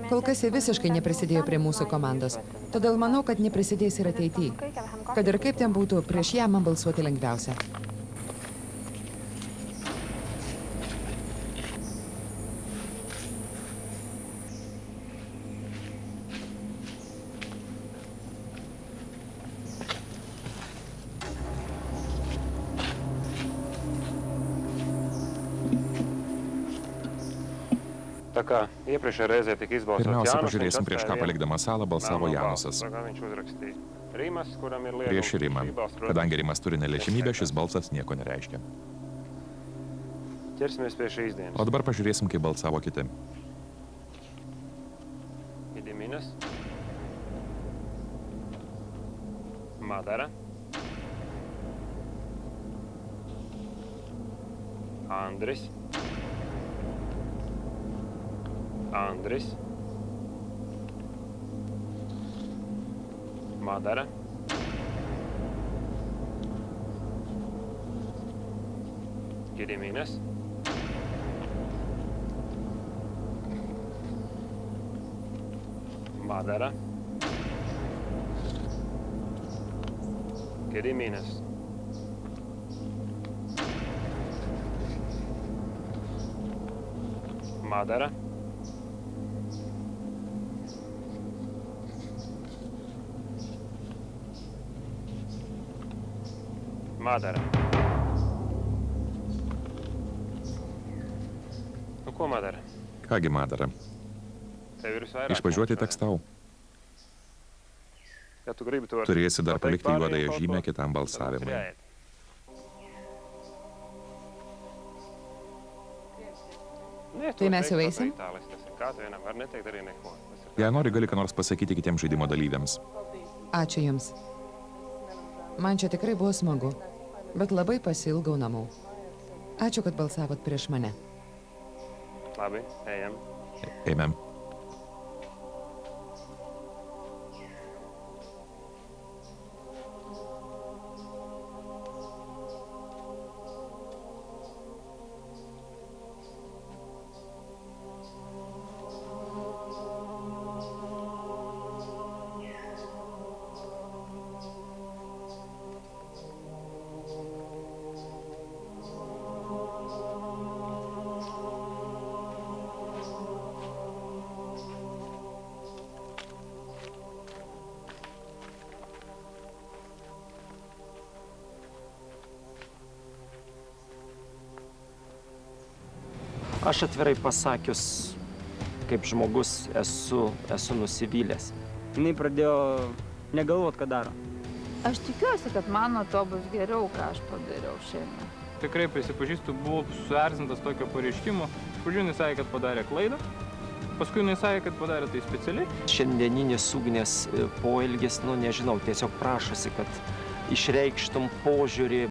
Kol kas jie visiškai neprisidėjo prie mūsų komandos, todėl manau, kad neprisidės ir ateityje. Kad ir kaip ten būtų, prieš ją man balsuoti lengviausia. Pirmiausia, pažiūrėsim, prieš ką palikdamas salą balsavo Janusas. Prieš Rimą. Kadangi Rimas turi neliečiamybę, šis balsas nieko nereiškia. O dabar pažiūrėsim, kaip balsavo kiti. Madara. Andris. Madara. Gediminas. Madara. Gediminas. Madara. Madara. Nu, ko Madara? Kągi Madara? Išvažiuoti teks tau. Turėsi dar palikti juodąją žymę kitam balsavimui. Tai mes jau eisim? Jei nori, gali ką nors pasakyti kitiems žaidimo dalyviams. Ačiū Jums. Man čia tikrai buvo smagu, bet labai pasiilgau namų. Ačiū, kad balsavot prieš mane. Labi, ejam. Ėmėm. Aš atvirai pasakius, kaip žmogus esu nusivylęs. Jinai pradėjo negalvot, ką daro. Aš tikiuosi, kad mano to bus geriau, ką aš padariau šiandien. Tikrai prisipažįstu, buvau suerzintas tokio pareiškimo. Iš pradžių jinai sakė, kad padarė klaidą, paskui jinai sakė, kad padarė tai specialiai. Šiandieninis Ugnės poelgis, nežinau, tiesiog prašosi, kad išreikštum požiūrį.